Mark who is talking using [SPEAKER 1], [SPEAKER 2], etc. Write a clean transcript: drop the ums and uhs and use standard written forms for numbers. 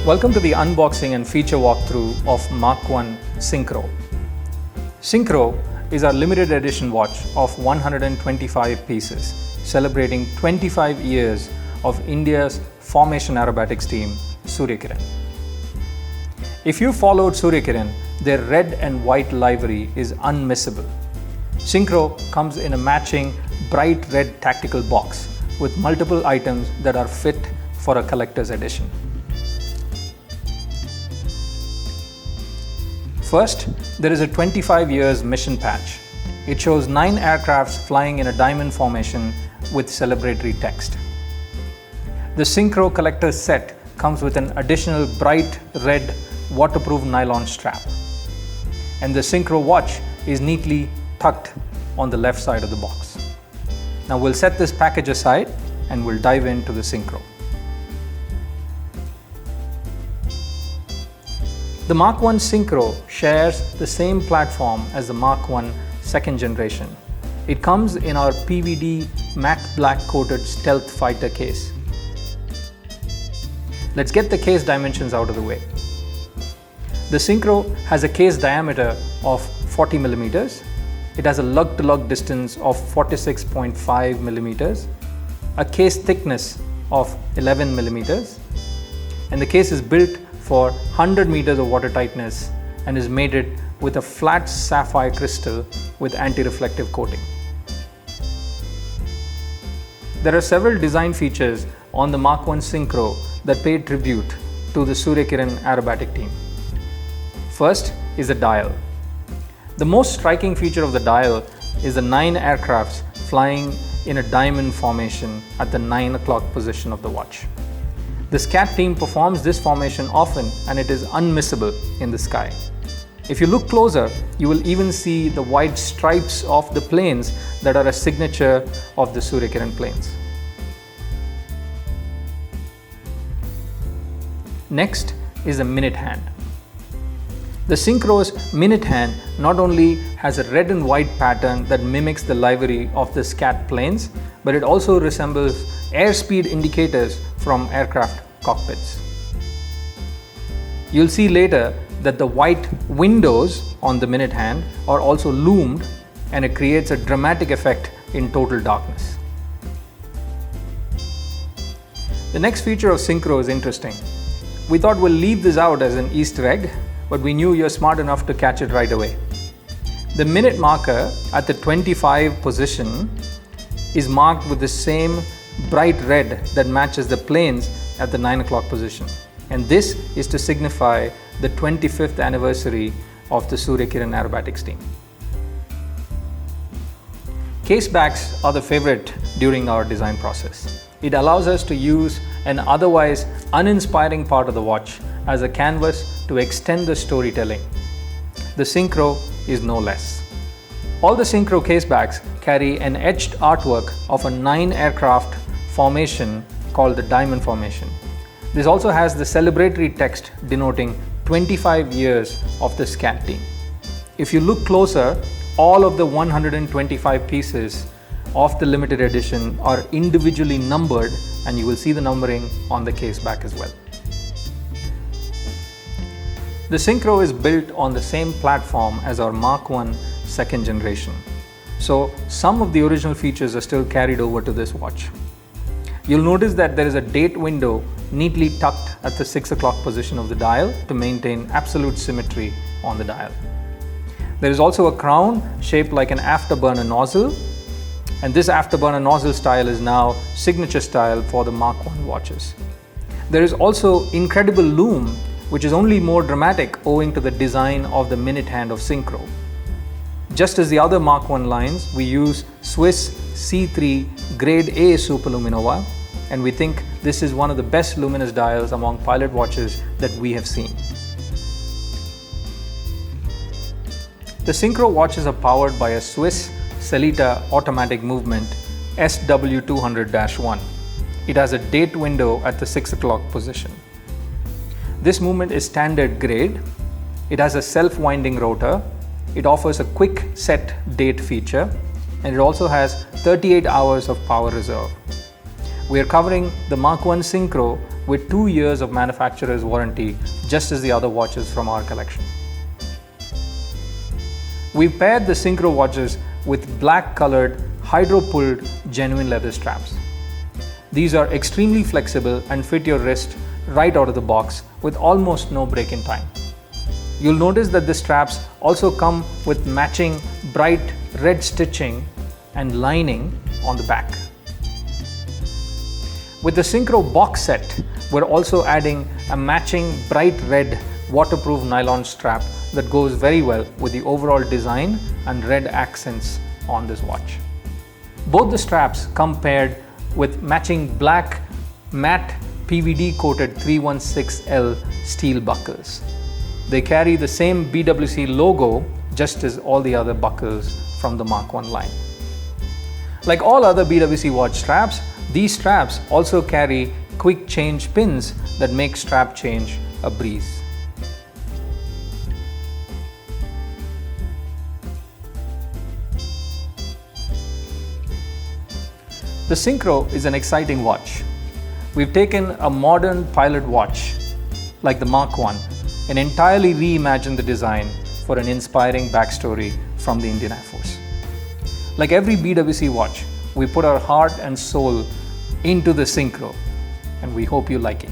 [SPEAKER 1] Welcome to the unboxing and feature walkthrough of Mach 1 Synchro. Synchro is our limited edition watch of 125 pieces, celebrating 25 years of India's formation aerobatics team, Suryakiran. If you followed Suryakiran, their red and white livery is unmissable. Synchro comes in a matching bright red tactical box with multiple items that are fit for a collector's edition. First, there is a 25 years mission patch. It shows 9 aircrafts flying in a diamond formation with celebratory text. The Synchro collector's set comes with an additional bright red waterproof nylon strap. And the Synchro watch is neatly tucked on the left side of the box. Now we'll set this package aside and we'll dive into the Synchro. The Mach 1 Synchro shares the same platform as the Mach 1 second generation. It comes in our PVD matte black coated stealth fighter case. Let's get the case dimensions out of the way. The Synchro has a case diameter of 40 millimeters. It has a lug-to-lug distance of 46.5 millimeters, a case thickness of 11 millimeters, and the case is built for 100 meters of water tightness and is mated with a flat sapphire crystal with anti-reflective coating. There are several design features on the Mach 1 Synchro that pay tribute to the Suryakiran aerobatic team. First is the dial. The most striking feature of the dial is the 9 aircrafts flying in a diamond formation at the 9 o'clock position of the watch. The SCAT team performs this formation often and it is unmissable in the sky. If you look closer, you will even see the white stripes of the planes that are a signature of the Suryakiran planes. Next is the minute hand. The Synchro's minute hand not only has a red and white pattern that mimics the livery of the SCAT planes, but it also resembles airspeed indicators from aircraft cockpits. You'll see later that the white windows on the minute hand are also loomed and it creates a dramatic effect in total darkness. The next feature of Synchro is interesting. We thought we'll leave this out as an Easter egg, but we knew you're smart enough to catch it right away. The minute marker at the 25 position is marked with the same bright red that matches the planes at the 9 o'clock position. And this is to signify the 25th anniversary of the Suryakiran aerobatics team. Case backs are the favorite during our design process. It allows us to use an otherwise uninspiring part of the watch as a canvas to extend the storytelling. The Synchro is no less. All the Synchro case backs carry an etched artwork of a 9 aircraft formation called the diamond formation. This also has the celebratory text denoting 25 years of the SCAT team. If you look closer, all of the 125 pieces of the limited edition are individually numbered and you will see the numbering on the case back as well. The Synchro is built on the same platform as our Mach 1 second generation. So some of the original features are still carried over to this watch. You'll notice that there is a date window neatly tucked at the 6 o'clock position of the dial to maintain absolute symmetry on the dial. There is also a crown shaped like an afterburner nozzle, and this afterburner nozzle style is now signature style for the Mach 1 watches. There is also incredible loom, which is only more dramatic owing to the design of the minute hand of Synchro. Just as the other Mach 1 lines, we use Swiss C3 Grade A Superluminova, and we think this is one of the best luminous dials among pilot watches that we have seen. The Synchro watches are powered by a Swiss Celita automatic movement SW200-1. It has a date window at the 6 o'clock position. This movement is standard grade. It has a self-winding rotor. It offers a quick set date feature, and it also has 38 hours of power reserve. We are covering the Mach 1 Synchro with 2 years of manufacturer's warranty, just as the other watches from our collection. We've paired the Synchro watches with black colored hydro-pulled genuine leather straps. These are extremely flexible and fit your wrist right out of the box with almost no break-in time. You'll notice that the straps also come with matching bright red stitching and lining on the back. With the Synchro box set, we're also adding a matching bright red waterproof nylon strap that goes very well with the overall design and red accents on this watch. Both the straps come paired with matching black matte PVD coated 316L steel buckles. They carry the same BWC logo just as all the other buckles from the Mach 1 line. Like all other BWC watch straps, these straps also carry quick change pins that make strap change a breeze. The Synchro is an exciting watch. We've taken a modern pilot watch like the Mach 1 and entirely reimagined the design for an inspiring backstory from the Indian Air Force. Like every BWC watch, we put our heart and soul into the Synchro, and we hope you like it.